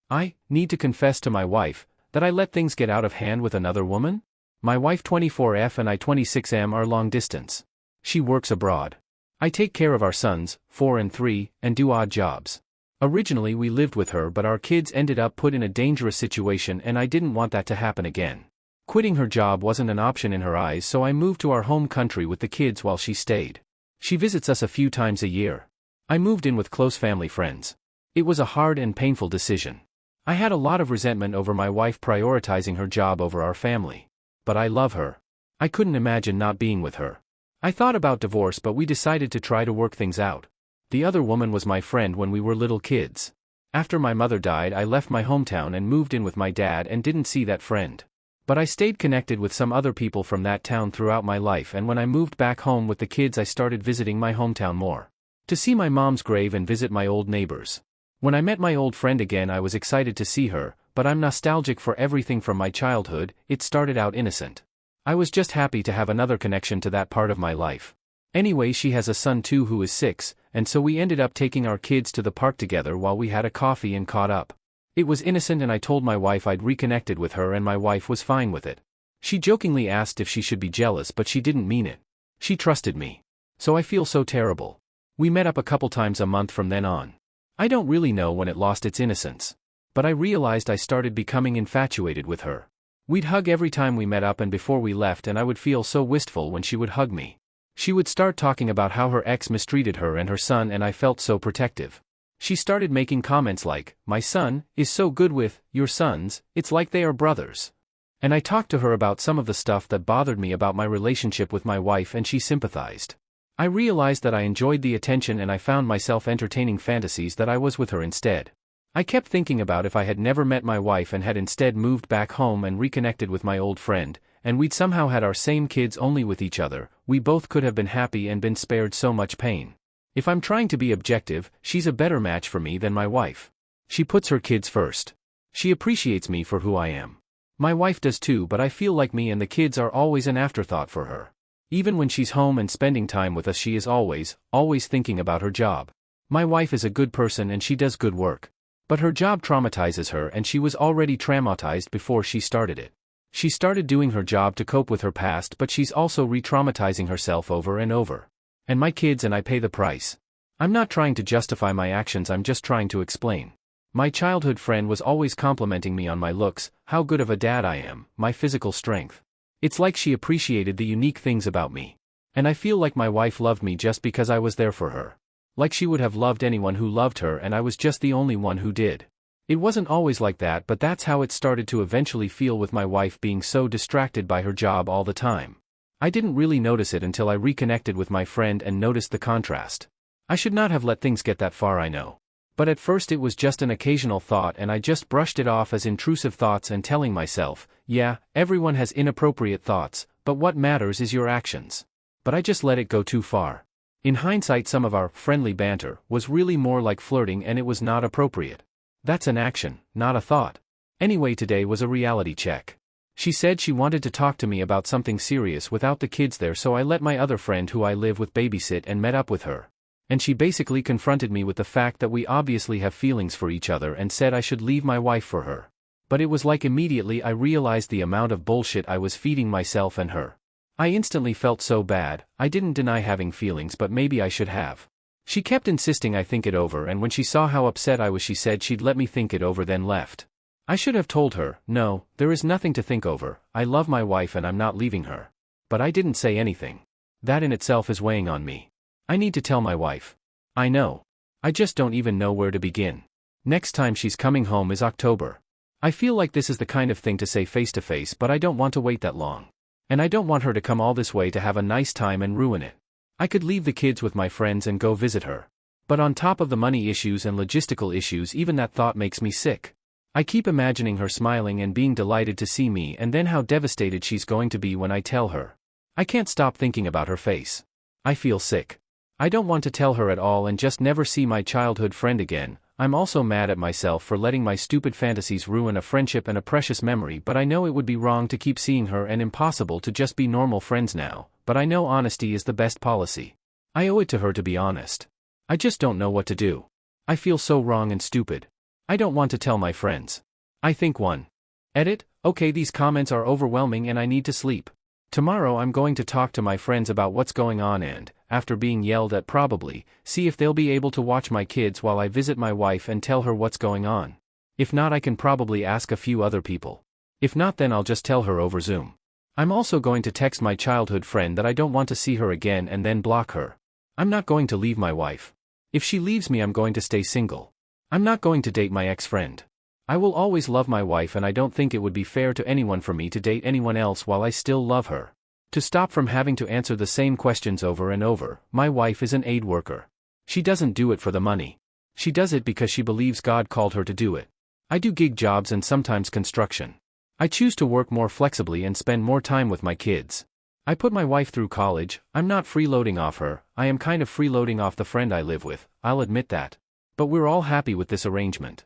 I need to confess to my wife that I let things get out of hand with another woman? My wife 24F and I 26M are long distance. She works abroad. I take care of our sons, 4 and 3, and do odd jobs. Originally we lived with her, but our kids ended up put in a dangerous situation and I didn't want that to happen again. Quitting her job wasn't an option in her eyes, so I moved to our home country with the kids while she stayed. She visits us a few times a year. I moved in with close family friends. It was a hard and painful decision. I had a lot of resentment over my wife prioritizing her job over our family. But I love her. I couldn't imagine not being with her. I thought about divorce, but we decided to try to work things out. The other woman was my friend when we were little kids. After my mother died, I left my hometown and moved in with my dad and didn't see that friend. But I stayed connected with some other people from that town throughout my life, and when I moved back home with the kids I started visiting my hometown more. To see my mom's grave and visit my old neighbors. When I met my old friend again, I was excited to see her, but I'm nostalgic for everything from my childhood. It started out innocent. I was just happy to have another connection to that part of my life. Anyway, she has a son too who is 6, and so we ended up taking our kids to the park together while we had a coffee and caught up. It was innocent and I told my wife I'd reconnected with her and my wife was fine with it. She jokingly asked if she should be jealous, but she didn't mean it. She trusted me. So I feel so terrible. We met up a couple times a month from then on. I don't really know when it lost its innocence. But I realized I started becoming infatuated with her. We'd hug every time we met up and before we left, and I would feel so wistful when she would hug me. She would start talking about how her ex mistreated her and her son, and I felt so protective. She started making comments like, "My son is so good with your sons, it's like they are brothers." And I talked to her about some of the stuff that bothered me about my relationship with my wife, and she sympathized. I realized that I enjoyed the attention and I found myself entertaining fantasies that I was with her instead. I kept thinking about if I had never met my wife and had instead moved back home and reconnected with my old friend, and we'd somehow had our same kids only with each other, we both could have been happy and been spared so much pain. If I'm trying to be objective, she's a better match for me than my wife. She puts her kids first. She appreciates me for who I am. My wife does too, but I feel like me and the kids are always an afterthought for her. Even when she's home and spending time with us, she is always thinking about her job. My wife is a good person and she does good work. But her job traumatizes her, and she was already traumatized before she started it. She started doing her job to cope with her past, but she's also re-traumatizing herself over and over. And my kids and I pay the price. I'm not trying to justify my actions, I'm just trying to explain. My childhood friend was always complimenting me on my looks, how good of a dad I am, my physical strength. It's like she appreciated the unique things about me. And I feel like my wife loved me just because I was there for her. Like she would have loved anyone who loved her, and I was just the only one who did. It wasn't always like that, but that's how it started to eventually feel with my wife being so distracted by her job all the time. I didn't really notice it until I reconnected with my friend and noticed the contrast. I should not have let things get that far, I know. But at first it was just an occasional thought and I just brushed it off as intrusive thoughts and telling myself, yeah, everyone has inappropriate thoughts, but what matters is your actions. But I just let it go too far. In hindsight, some of our friendly banter was really more like flirting and it was not appropriate. That's an action, not a thought. Anyway, today was a reality check. She said she wanted to talk to me about something serious without the kids there, so I let my other friend who I live with babysit and met up with her. And she basically confronted me with the fact that we obviously have feelings for each other and said I should leave my wife for her. But it was like immediately I realized the amount of bullshit I was feeding myself and her. I instantly felt so bad. I didn't deny having feelings, but maybe I should have. She kept insisting I think it over, and when she saw how upset I was, she said she'd let me think it over, then left. I should have told her, no, there is nothing to think over, I love my wife and I'm not leaving her. But I didn't say anything. That in itself is weighing on me. I need to tell my wife. I know. I just don't even know where to begin. Next time she's coming home is October. I feel like this is the kind of thing to say face to face, but I don't want to wait that long. And I don't want her to come all this way to have a nice time and ruin it. I could leave the kids with my friends and go visit her. But on top of the money issues and logistical issues, even that thought makes me sick. I keep imagining her smiling and being delighted to see me, and then how devastated she's going to be when I tell her. I can't stop thinking about her face. I feel sick. I don't want to tell her at all and just never see my childhood friend again. I'm also mad at myself for letting my stupid fantasies ruin a friendship and a precious memory, but I know it would be wrong to keep seeing her and impossible to just be normal friends now, but I know honesty is the best policy. I owe it to her to be honest. I just don't know what to do. I feel so wrong and stupid. I don't want to tell my friends. I think one. Edit, okay, these comments are overwhelming and I need to sleep. Tomorrow I'm going to talk to my friends about what's going on and, after being yelled at probably, see if they'll be able to watch my kids while I visit my wife and tell her what's going on. If not, I can probably ask a few other people. If not, then I'll just tell her over Zoom. I'm also going to text my childhood friend that I don't want to see her again and then block her. I'm not going to leave my wife. If she leaves me, I'm going to stay single. I'm not going to date my ex-friend. I will always love my wife and I don't think it would be fair to anyone for me to date anyone else while I still love her. To stop from having to answer the same questions over and over, my wife is an aid worker. She doesn't do it for the money. She does it because she believes God called her to do it. I do gig jobs and sometimes construction. I choose to work more flexibly and spend more time with my kids. I put my wife through college. I'm not freeloading off her. I am kind of freeloading off the friend I live with, I'll admit that. But we're all happy with this arrangement.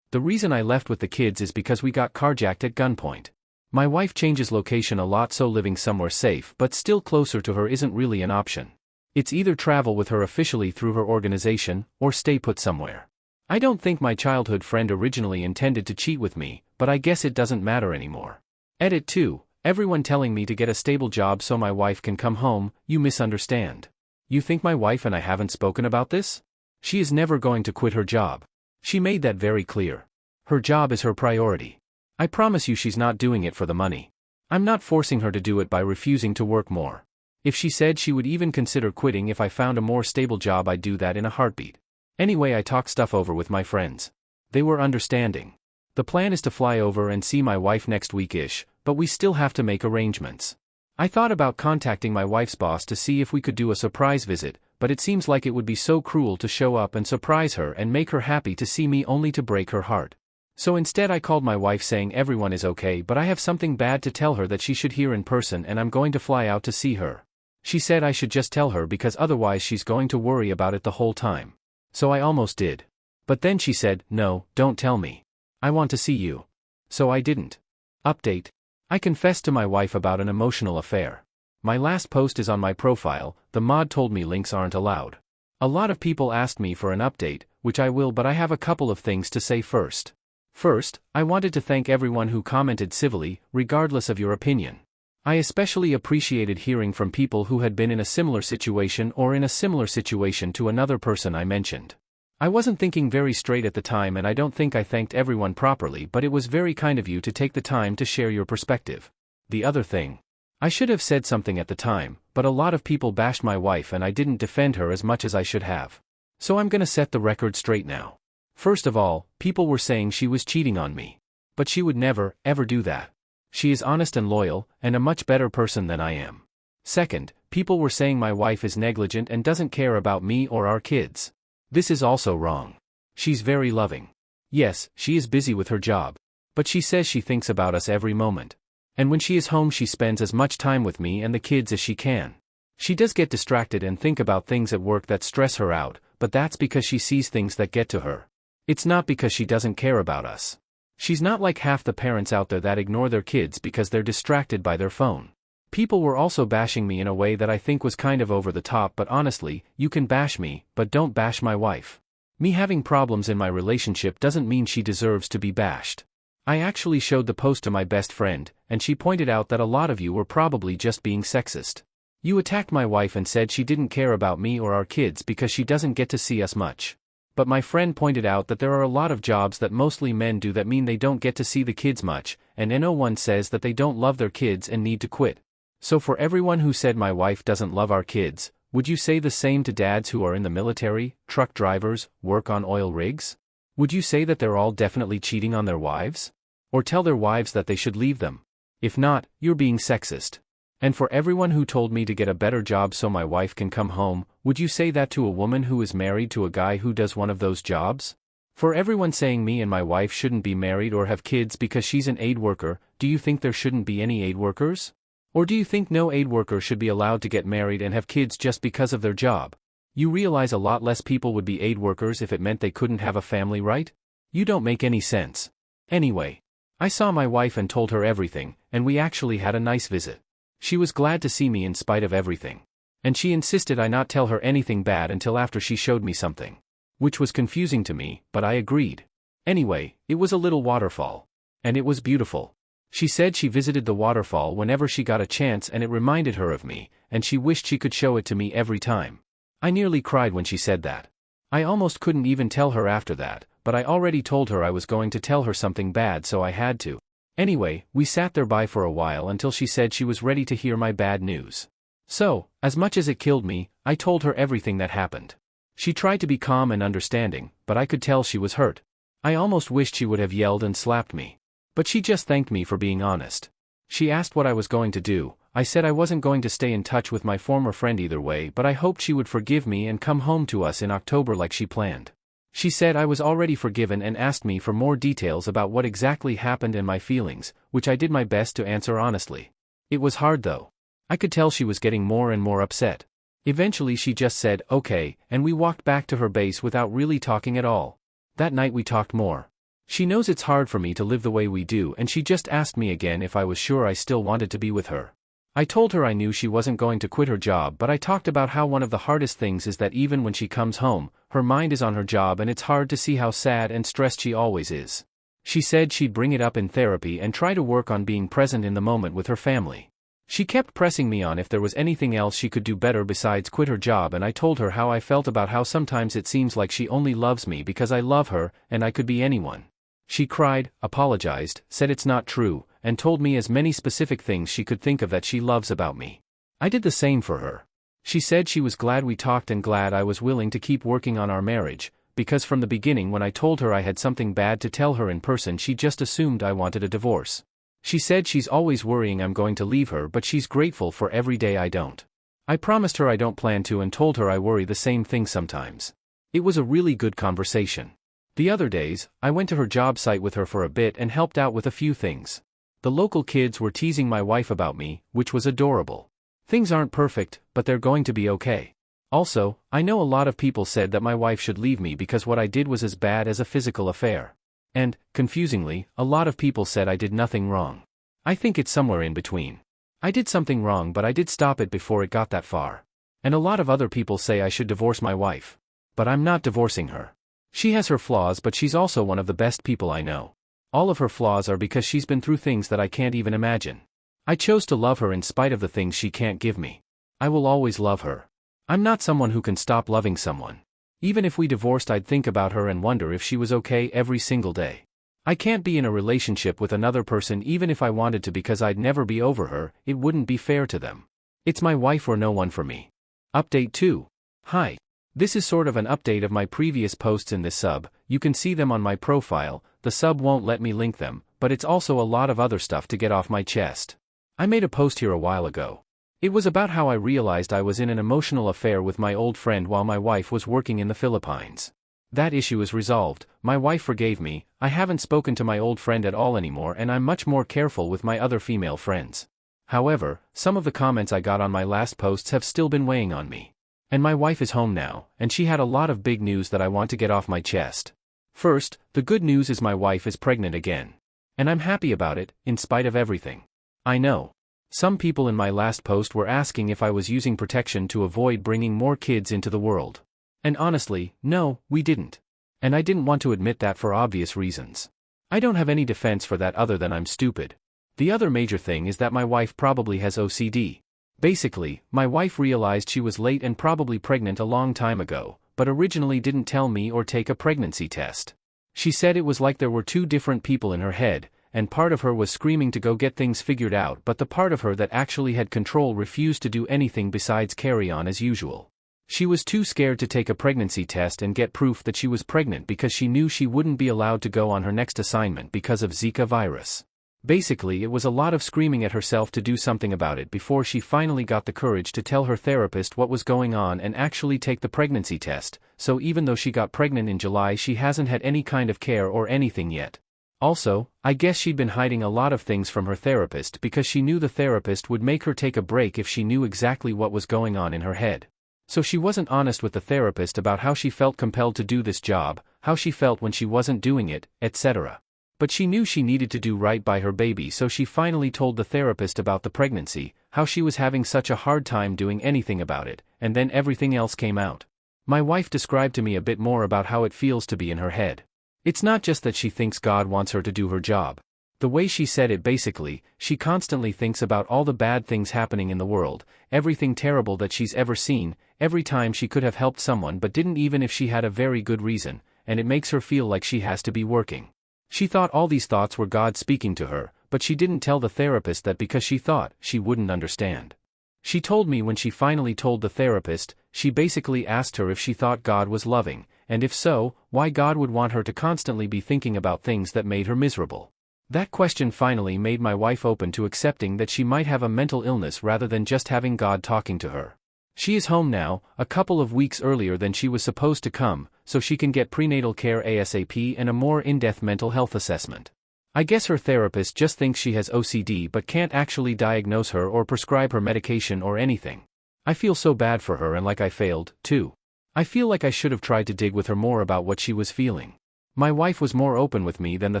The reason I left with the kids is because we got carjacked at gunpoint. My wife changes location a lot, so living somewhere safe but still closer to her isn't really an option. It's either travel with her officially through her organization, or stay put somewhere. I don't think my childhood friend originally intended to cheat with me, but I guess it doesn't matter anymore. Edit 2. Everyone telling me to get a stable job so my wife can come home, you misunderstand. You think my wife and I haven't spoken about this? She is never going to quit her job. She made that very clear. Her job is her priority. I promise you she's not doing it for the money. I'm not forcing her to do it by refusing to work more. If she said she would even consider quitting if I found a more stable job, I'd do that in a heartbeat. Anyway, I talked stuff over with my friends. They were understanding. The plan is to fly over and see my wife next week-ish, but we still have to make arrangements. I thought about contacting my wife's boss to see if we could do a surprise visit, but it seems like it would be so cruel to show up and surprise her and make her happy to see me only to break her heart. So instead I called my wife saying everyone is okay, but I have something bad to tell her that she should hear in person and I'm going to fly out to see her. She said I should just tell her because otherwise she's going to worry about it the whole time. So I almost did. But then she said, no, don't tell me. I want to see you. So I didn't. Update. I confessed to my wife about an emotional affair. My last post is on my profile. The mod told me links aren't allowed. A lot of people asked me for an update, which I will, but I have a couple of things to say first. First, I wanted to thank everyone who commented civilly, regardless of your opinion. I especially appreciated hearing from people who had been in a similar situation or in a similar situation to another person I mentioned. I wasn't thinking very straight at the time and I don't think I thanked everyone properly, but it was very kind of you to take the time to share your perspective. The other thing. I should have said something at the time, but a lot of people bashed my wife and I didn't defend her as much as I should have. So I'm gonna set the record straight now. First of all, people were saying she was cheating on me. But she would never, ever do that. She is honest and loyal, and a much better person than I am. Second, people were saying my wife is negligent and doesn't care about me or our kids. This is also wrong. She's very loving. Yes, she is busy with her job. But she says she thinks about us every moment. And when she is home she spends as much time with me and the kids as she can. She does get distracted and think about things at work that stress her out, but that's because she sees things that get to her. It's not because she doesn't care about us. She's not like half the parents out there that ignore their kids because they're distracted by their phone. People were also bashing me in a way that I think was kind of over the top, but honestly, you can bash me, but don't bash my wife. Me having problems in my relationship doesn't mean she deserves to be bashed. I actually showed the post to my best friend, and she pointed out that a lot of you were probably just being sexist. You attacked my wife and said she didn't care about me or our kids because she doesn't get to see us much. But my friend pointed out that there are a lot of jobs that mostly men do that mean they don't get to see the kids much, and no one says that they don't love their kids and need to quit. So for everyone who said my wife doesn't love our kids, would you say the same to dads who are in the military, truck drivers, work on oil rigs? Would you say that they're all definitely cheating on their wives? Or tell their wives that they should leave them? If not, you're being sexist. And for everyone who told me to get a better job so my wife can come home, would you say that to a woman who is married to a guy who does one of those jobs? For everyone saying me and my wife shouldn't be married or have kids because she's an aid worker, do you think there shouldn't be any aid workers? Or do you think no aid worker should be allowed to get married and have kids just because of their job? You realize a lot less people would be aid workers if it meant they couldn't have a family, right? You don't make any sense. Anyway, I saw my wife and told her everything, and we actually had a nice visit. She was glad to see me in spite of everything. And she insisted I not tell her anything bad until after she showed me something. Which was confusing to me, but I agreed. Anyway, it was a little waterfall. And it was beautiful. She said she visited the waterfall whenever she got a chance and it reminded her of me, and she wished she could show it to me every time. I nearly cried when she said that. I almost couldn't even tell her after that, but I already told her I was going to tell her something bad, so I had to. Anyway, we sat there by for a while until she said she was ready to hear my bad news. So, as much as it killed me, I told her everything that happened. She tried to be calm and understanding, but I could tell she was hurt. I almost wished she would have yelled and slapped me. But she just thanked me for being honest. She asked what I was going to do. I said I wasn't going to stay in touch with my former friend either way, but I hoped she would forgive me and come home to us in October like she planned. She said I was already forgiven and asked me for more details about what exactly happened and my feelings, which I did my best to answer honestly. It was hard though. I could tell she was getting more and more upset. Eventually she just said, okay, and we walked back to her base without really talking at all. That night we talked more. She knows it's hard for me to live the way we do, and she just asked me again if I was sure I still wanted to be with her. I told her I knew she wasn't going to quit her job, but I talked about how one of the hardest things is that even when she comes home, her mind is on her job and it's hard to see how sad and stressed she always is. She said she'd bring it up in therapy and try to work on being present in the moment with her family. She kept pressing me on if there was anything else she could do better besides quit her job, and I told her how I felt about how sometimes it seems like she only loves me because I love her and I could be anyone. She cried, apologized, said it's not true, and told me as many specific things she could think of that she loves about me. I did the same for her. She said she was glad we talked and glad I was willing to keep working on our marriage, because from the beginning when I told her I had something bad to tell her in person she just assumed I wanted a divorce. She said she's always worrying I'm going to leave her, but she's grateful for every day I don't. I promised her I don't plan to and told her I worry the same thing sometimes. It was a really good conversation. The other days, I went to her job site with her for a bit and helped out with a few things. The local kids were teasing my wife about me, which was adorable. Things aren't perfect, but they're going to be okay. Also, I know a lot of people said that my wife should leave me because what I did was as bad as a physical affair. And, confusingly, a lot of people said I did nothing wrong. I think it's somewhere in between. I did something wrong, but I did stop it before it got that far. And a lot of other people say I should divorce my wife. But I'm not divorcing her. She has her flaws, but she's also one of the best people I know. All of her flaws are because she's been through things that I can't even imagine. I chose to love her in spite of the things she can't give me. I will always love her. I'm not someone who can stop loving someone. Even if we divorced, I'd think about her and wonder if she was okay every single day. I can't be in a relationship with another person even if I wanted to because I'd never be over her. It wouldn't be fair to them. It's my wife or no one for me. Update 2. Hi. This is sort of an update of my previous posts in this sub. You can see them on my profile. The sub won't let me link them, but it's also a lot of other stuff to get off my chest. I made a post here a while ago. It was about how I realized I was in an emotional affair with my old friend while my wife was working in the Philippines. That issue is resolved. My wife forgave me. I haven't spoken to my old friend at all anymore, and I'm much more careful with my other female friends. However, some of the comments I got on my last posts have still been weighing on me. And my wife is home now, and she had a lot of big news that I want to get off my chest. First, the good news is my wife is pregnant again. And I'm happy about it, in spite of everything. I know. Some people in my last post were asking if I was using protection to avoid bringing more kids into the world. And honestly, no, we didn't. And I didn't want to admit that for obvious reasons. I don't have any defense for that other than I'm stupid. The other major thing is that my wife probably has OCD. Basically, my wife realized she was late and probably pregnant a long time ago, but originally didn't tell me or take a pregnancy test. She said it was like there were two different people in her head, and part of her was screaming to go get things figured out, but the part of her that actually had control refused to do anything besides carry on as usual. She was too scared to take a pregnancy test and get proof that she was pregnant because she knew she wouldn't be allowed to go on her next assignment because of Zika virus. Basically, it was a lot of screaming at herself to do something about it before she finally got the courage to tell her therapist what was going on and actually take the pregnancy test. So even though she got pregnant in July, she hasn't had any kind of care or anything yet. Also, I guess she'd been hiding a lot of things from her therapist because she knew the therapist would make her take a break if she knew exactly what was going on in her head. So she wasn't honest with the therapist about how she felt compelled to do this job, how she felt when she wasn't doing it, etc. But she knew she needed to do right by her baby, so she finally told the therapist about the pregnancy, how she was having such a hard time doing anything about it, and then everything else came out. My wife described to me a bit more about how it feels to be in her head. It's not just that she thinks God wants her to do her job. The way she said it basically, she constantly thinks about all the bad things happening in the world, everything terrible that she's ever seen, every time she could have helped someone but didn't even if she had a very good reason, and it makes her feel like she has to be working. She thought all these thoughts were God speaking to her, but she didn't tell the therapist that because she thought she wouldn't understand. She told me when she finally told the therapist, she basically asked her if she thought God was loving, and if so, why God would want her to constantly be thinking about things that made her miserable. That question finally made my wife open to accepting that she might have a mental illness rather than just having God talking to her. She is home now, a couple of weeks earlier than she was supposed to come, so she can get prenatal care ASAP and a more in-depth mental health assessment. I guess her therapist just thinks she has OCD but can't actually diagnose her or prescribe her medication or anything. I feel so bad for her and like I failed, too. I feel like I should have tried to dig with her more about what she was feeling. My wife was more open with me than the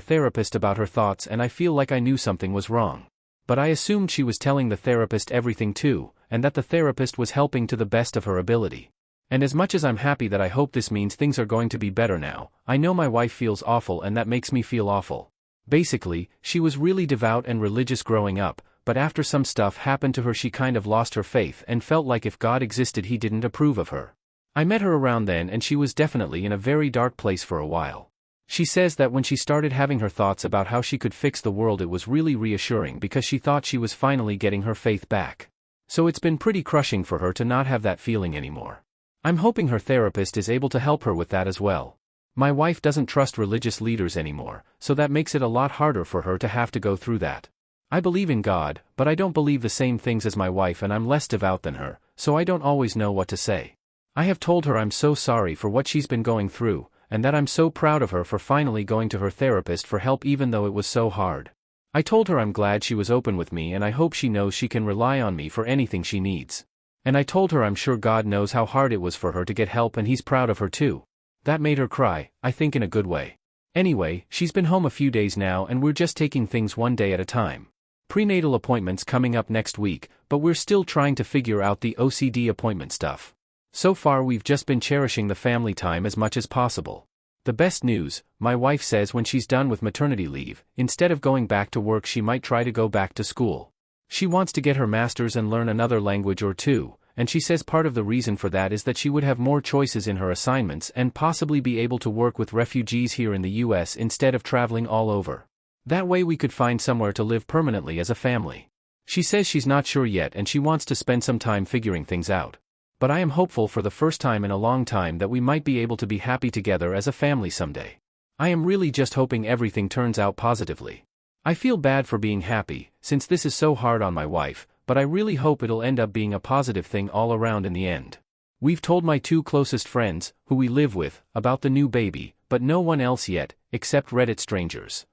therapist about her thoughts and I feel like I knew something was wrong. But I assumed she was telling the therapist everything too, and that the therapist was helping to the best of her ability. And as much as I'm happy that I hope this means things are going to be better now, I know my wife feels awful and that makes me feel awful. Basically, she was really devout and religious growing up, but after some stuff happened to her she kind of lost her faith and felt like if God existed he didn't approve of her. I met her around then and she was definitely in a very dark place for a while. She says that when she started having her thoughts about how she could fix the world it was really reassuring because she thought she was finally getting her faith back. So it's been pretty crushing for her to not have that feeling anymore. I'm hoping her therapist is able to help her with that as well. My wife doesn't trust religious leaders anymore, so that makes it a lot harder for her to have to go through that. I believe in God, but I don't believe the same things as my wife and I'm less devout than her, so I don't always know what to say. I have told her I'm so sorry for what she's been going through, and that I'm so proud of her for finally going to her therapist for help even though it was so hard. I told her I'm glad she was open with me and I hope she knows she can rely on me for anything she needs. And I told her I'm sure God knows how hard it was for her to get help and he's proud of her too. That made her cry, I think in a good way. Anyway, she's been home a few days now and we're just taking things one day at a time. Prenatal appointments coming up next week, but we're still trying to figure out the OCD appointment stuff. So far we've just been cherishing the family time as much as possible. The best news, my wife says when she's done with maternity leave, instead of going back to work she might try to go back to school. She wants to get her master's and learn another language or two, and she says part of the reason for that is that she would have more choices in her assignments and possibly be able to work with refugees here in the US instead of traveling all over. That way we could find somewhere to live permanently as a family. She says she's not sure yet and she wants to spend some time figuring things out. But I am hopeful for the first time in a long time that we might be able to be happy together as a family someday. I am really just hoping everything turns out positively. I feel bad for being happy, since this is so hard on my wife, but I really hope it'll end up being a positive thing all around in the end. We've told my two closest friends, who we live with, about the new baby, but no one else yet, except Reddit strangers.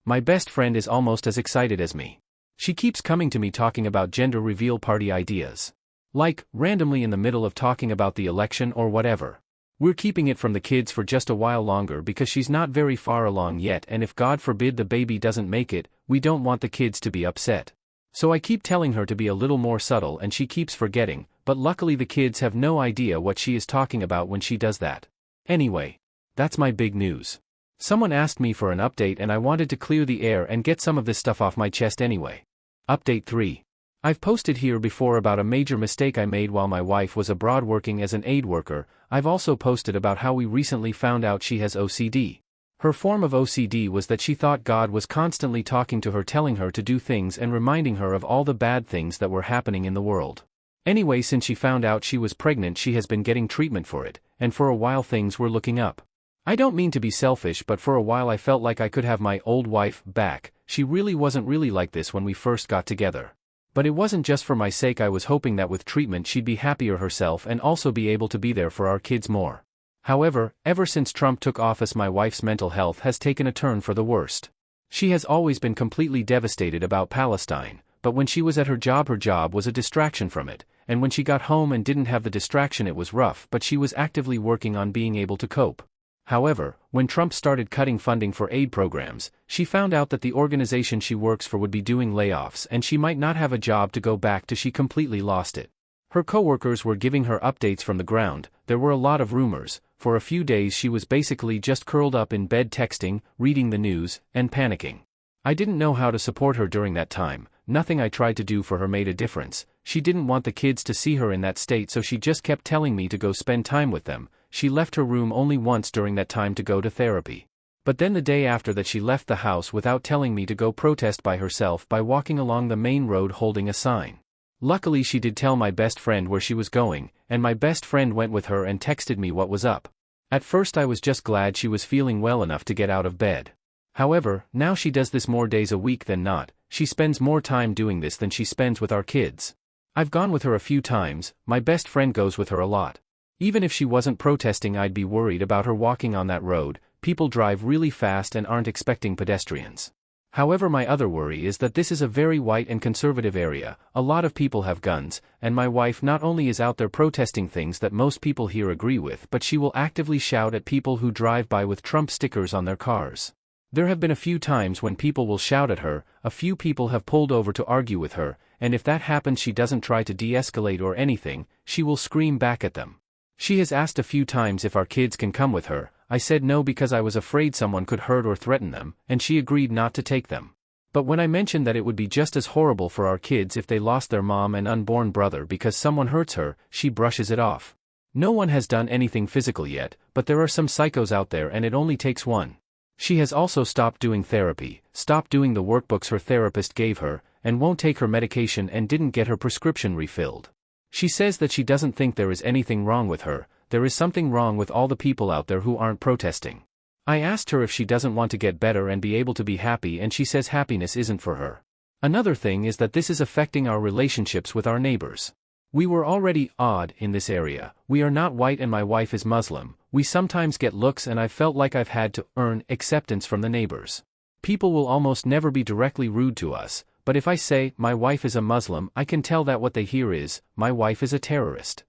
My best friend is almost as excited as me. She keeps coming to me talking about gender reveal party ideas. Like, randomly in the middle of talking about the election or whatever. We're keeping it from the kids for just a while longer because she's not very far along yet and if God forbid the baby doesn't make it, we don't want the kids to be upset. So I keep telling her to be a little more subtle and she keeps forgetting, but luckily the kids have no idea what she is talking about when she does that. Anyway, that's my big news. Someone asked me for an update and I wanted to clear the air and get some of this stuff off my chest anyway. Update 3. I've posted here before about a major mistake I made while my wife was abroad working as an aid worker. I've also posted about how we recently found out she has OCD. Her form of OCD was that she thought God was constantly talking to her, telling her to do things and reminding her of all the bad things that were happening in the world. Anyway, since she found out she was pregnant she has been getting treatment for it, and for a while things were looking up. I don't mean to be selfish but for a while I felt like I could have my old wife back. She really wasn't really like this when we first got together. But it wasn't just for my sake. I was hoping that with treatment she'd be happier herself and also be able to be there for our kids more. However, ever since Trump took office my wife's mental health has taken a turn for the worst. She has always been completely devastated about Palestine, but when she was at her job was a distraction from it, and when she got home and didn't have the distraction it was rough, but she was actively working on being able to cope. However, when Trump started cutting funding for aid programs, she found out that the organization she works for would be doing layoffs and she might not have a job to go back to. She completely lost it. Her coworkers were giving her updates from the ground. There were a lot of rumors. for a few days she was basically just curled up in bed texting, reading the news, and panicking. I didn't know how to support her during that time. Nothing I tried to do for her made a difference. She didn't want the kids to see her in that state, so she just kept telling me to go spend time with them. She left her room only once during that time to go to therapy. But then the day after that she left the house without telling me to go protest by herself by walking along the main road holding a sign. Luckily she did tell my best friend where she was going, and my best friend went with her and texted me what was up. At first I was just glad she was feeling well enough to get out of bed. However, now she does this more days a week than not. She spends more time doing this than she spends with our kids. I've gone with her a few times. My best friend goes with her a lot. Even if she wasn't protesting, I'd be worried about her walking on that road. People drive really fast and aren't expecting pedestrians. However, my other worry is that this is a very white and conservative area, a lot of people have guns, and my wife not only is out there protesting things that most people here agree with, but she will actively shout at people who drive by with Trump stickers on their cars. There have been a few times when people will shout at her, a few people have pulled over to argue with her, and if that happens she doesn't try to de-escalate or anything, she will scream back at them. She has asked a few times if our kids can come with her. I said no because I was afraid someone could hurt or threaten them, and she agreed not to take them. But when I mentioned that it would be just as horrible for our kids if they lost their mom and unborn brother because someone hurts her, she brushes it off. No one has done anything physical yet, but there are some psychos out there and it only takes one. She has also stopped doing therapy, stopped doing the workbooks her therapist gave her, and won't take her medication and didn't get her prescription refilled. She says that she doesn't think there is anything wrong with her. There is something wrong with all the people out there who aren't protesting. I asked her if she doesn't want to get better and be able to be happy, and she says happiness isn't for her. Another thing is that this is affecting our relationships with our neighbors. We were already odd in this area. We are not white and my wife is Muslim. We sometimes get looks and I've felt like I've had to earn acceptance from the neighbors. People will almost never be directly rude to us, but if I say, my wife is a Muslim, I can tell that what they hear is, my wife is a terrorist.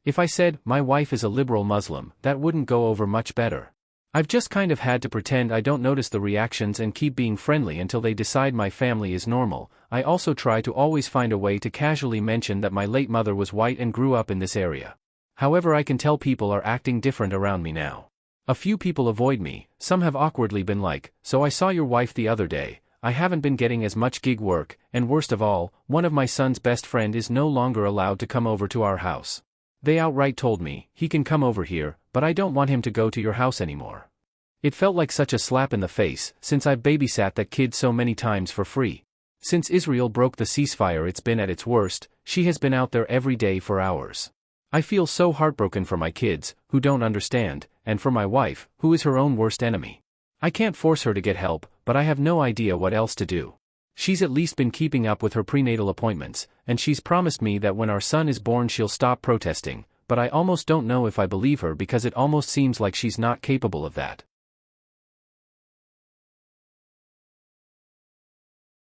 If I said, my wife is a liberal Muslim, that wouldn't go over much better. I've just kind of had to pretend I don't notice the reactions and keep being friendly until they decide my family is normal. I also try to always find a way to casually mention that my late mother was white and grew up in this area. However, I can tell people are acting different around me now. A few people avoid me, some have awkwardly been like, so I saw your wife the other day. I haven't been getting as much gig work, and worst of all, one of my son's best friend is no longer allowed to come over to our house. They outright told me, he can come over here, but I don't want him to go to your house anymore. It felt like such a slap in the face, since I've babysat that kid so many times for free. Since Israel broke the ceasefire, it's been at its worst. She has been out there every day for hours. I feel so heartbroken for my kids, who don't understand, and for my wife, who is her own worst enemy. I can't force her to get help, but I have no idea what else to do. She's at least been keeping up with her prenatal appointments, and she's promised me that when our son is born she'll stop protesting, but I almost don't know if I believe her because it almost seems like she's not capable of that.